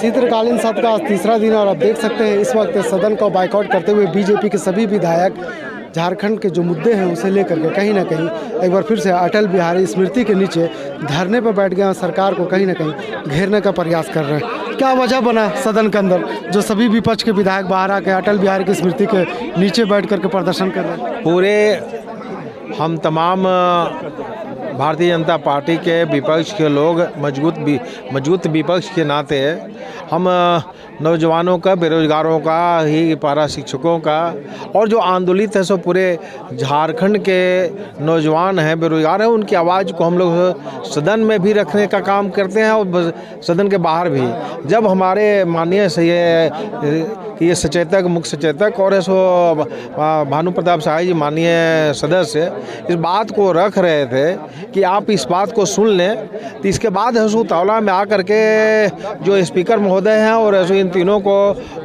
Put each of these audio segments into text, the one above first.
शीतकालीन सत्र का आज तीसरा दिन और आप देख सकते हैं इस वक्त सदन को बाइकआउट करते हुए बीजेपी के सभी विधायक झारखंड के जो मुद्दे हैं उसे लेकर के कहीं ना कहीं एक बार फिर से अटल बिहारी स्मृति के नीचे धरने पर बैठ गए और सरकार को कहीं ना कहीं घेरने का प्रयास कर रहे हैं। क्या वजह बना सदन के अंदर जो सभी विपक्ष के विधायक बाहर आके अटल बिहारी की स्मृति के नीचे बैठ करके प्रदर्शन कर रहे हैं? पूरे हम तमाम भारतीय जनता पार्टी के विपक्ष के लोग मजबूत विपक्ष के नाते हम नौजवानों का, बेरोजगारों का, ही पारा शिक्षकों का और जो आंदोलित है सो पूरे झारखंड के नौजवान हैं, बेरोजगार हैं, उनकी आवाज़ को हम लोग सदन में भी रखने का काम करते हैं और सदन के बाहर भी। जब हमारे माननीय ये सचेतक, मुख्य सचेतक और सो भानु प्रताप शाही जी माननीय सदस्य इस बात को रख रहे थे कि आप इस बात को सुन लें, तो इसके बाद हसू तावला में आकर के जो स्पीकर महोदय हैं और ऐसो इन तीनों को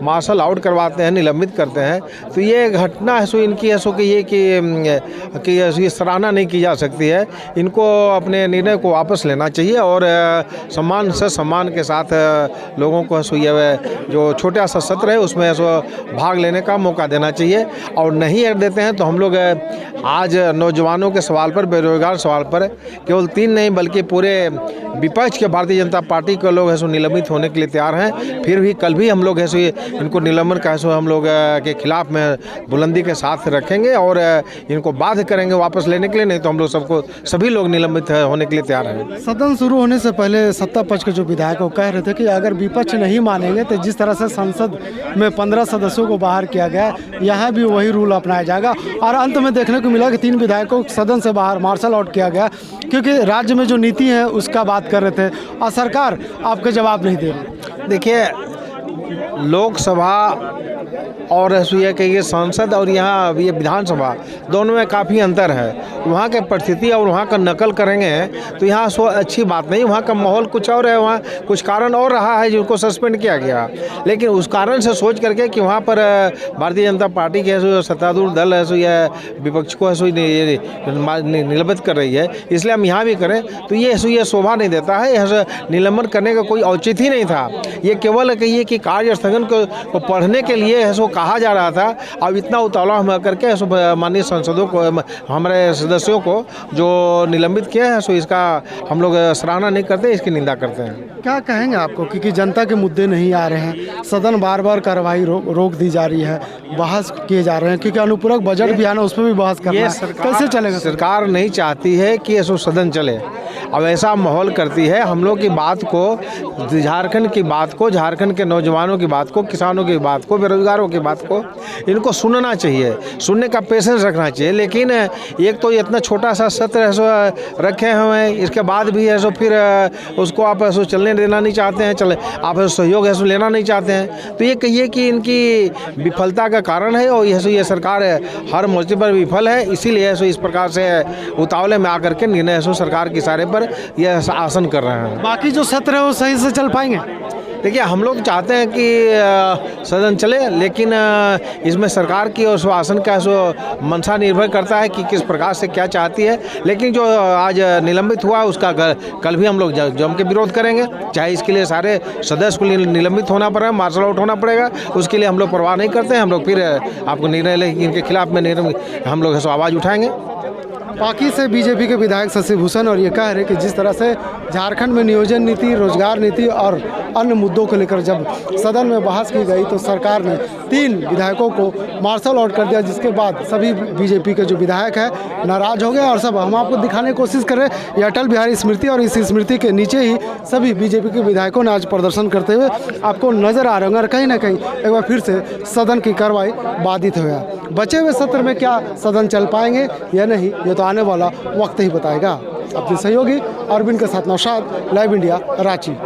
मार्शल आउट करवाते हैं, निलंबित करते हैं। तो ये घटना है सो इनकी है सो कि ये सराहना नहीं की जा सकती है। इनको अपने निर्णय को वापस लेना चाहिए और सम्मान के साथ लोगों को सो ये जो छोटा सा सत्र है उसमें सो भाग लेने का मौका देना चाहिए। और नहीं देते हैं तो हम लोग आज नौजवानों के सवाल पर, बेरोजगार सवाल पर केवल 3 नहीं बल्कि पूरे विपक्ष के भारतीय जनता पार्टी के लोग है सो निलंबित होने के लिए तैयार हैं। फिर भी कल भी हम लोग है सो इनको निलंबन का सो हम लोग के खिलाफ में बुलंदी के साथ रखेंगे और इनको बाध्य करेंगे वापस लेने के लिए, नहीं तो हम लोग सभी लोग निलंबित होने के लिए तैयार हैं। सदन शुरू होने से पहले सत्ता पक्ष के जो विधायक वो कह रहे थे कि अगर विपक्ष नहीं मानेंगे तो जिस तरह से संसद में 15 सदस्यों को बाहर किया गया, यहाँ भी वही रूल अपनाया जाएगा। और अंत में देखने को मिला कि 3 विधायकों को सदन से बाहर मार्शल आउट किया गया क्योंकि राज्य में जो नीति है उसका बात कर रहे थे और सरकार आपके जवाब नहीं दे रही। देखिए, लोकसभा और ये कहिए संसद और यहाँ ये विधानसभा दोनों में काफ़ी अंतर है। वहाँ के परिस्थिति और वहाँ का नकल करेंगे तो यहाँ सो अच्छी बात नहीं। वहाँ का माहौल कुछ और है, वहाँ कुछ कारण और रहा है जिनको सस्पेंड किया गया। लेकिन उस कारण से सोच करके कि वहाँ पर भारतीय जनता पार्टी के सो सत्तारूढ़ दल है सो या विपक्ष को है सो निलंबित कर रही है, इसलिए हम यहाँ भी करें तो ये शोभा नहीं देता है। यह निलंबन करने का कोई औचित्य ही नहीं था। ये केवल कहिए कि कार्य स्थगन को पढ़ने के लिए है सो कहा जा रहा था। अब इतना उतावला हम करके माननीय सांसदों को, हमारे सदस्यों को जो निलंबित किया है सो इसका हम लोग सराहना नहीं करते, इसकी निंदा करते हैं। क्या कहेंगे आपको क्योंकि जनता के मुद्दे नहीं आ रहे हैं, सदन बार बार कार्रवाई रोक दी जा रही है, बहस किए जा रहे हैं क्योंकि अनुपूरक बजट भी आना उस पर भी बहस करना है, कैसे चलेगा? सरकार नहीं चाहती है कि ऐसा सदन चले। अब ऐसा माहौल करती है, हम लोग की बात को, झारखंड की बात को, झारखंड के नौजवानों की बात को, किसानों की बात को, बेरोजगारों की बात को इनको सुनना चाहिए, सुनने का पेशेंस रखना चाहिए। लेकिन एक तो इतना छोटा सा सत्र है सो रखे हुए, इसके बाद भी है सो फिर उसको आप ऐसा चलने देना नहीं चाहते हैं, चले आप सहयोग ऐसा लेना नहीं चाहते हैं। तो ये कहिए कि इनकी विफलता का कारण है और ये सरकार हर मोर्चे पर विफल है, इसीलिए ऐसा इस प्रकार से उतावले में आकर के निर्णय ऐसा सरकार के इशारे पर यह आसन कर रहे हैं। बाकी जो सत्र है वो सही से चल पाएंगे? देखिए, हम लोग चाहते हैं कि सदन चले, लेकिन इसमें सरकार की और शासन का मंशा निर्भर करता है कि किस प्रकार से क्या चाहती है। लेकिन जो आज निलंबित हुआ उसका कल भी हम लोग जम के विरोध करेंगे, चाहे इसके लिए सारे सदस्य को निलंबित होना पड़ेगा, मार्शल आउट होना पड़ेगा, उसके लिए हम लोग परवाह नहीं करते हैं। हम लोग फिर आपको निर्णय ले इनके खिलाफ में हम लोग आवाज़ उठाएंगे। बाकी से बीजेपी के विधायक शशि भूषण और ये कह रहे कि जिस तरह से झारखंड में नियोजन नीति, रोजगार नीति और अन्य मुद्दों को लेकर जब सदन में बहस की गई तो सरकार ने 3 विधायकों को मार्शल आउट कर दिया, जिसके बाद सभी बीजेपी के जो विधायक हैं नाराज हो गए। और सब हम आपको दिखाने की कोशिश कर रहे हैं ये अटल बिहारी स्मृति और इस स्मृति के नीचे ही सभी बीजेपी के विधायकों ने आज प्रदर्शन करते हुए आपको नजर आ रहे होंगे। और कहीं ना कहीं एक बार फिर से सदन की कार्रवाई बाधित हुआ। बचे हुए सत्र में क्या सदन चल पाएंगे या नहीं, ये तो आने वाला वक्त ही बताएगा। अपने सहयोगी अरविंद के साथ नौशाद, लाइव इंडिया, रांची।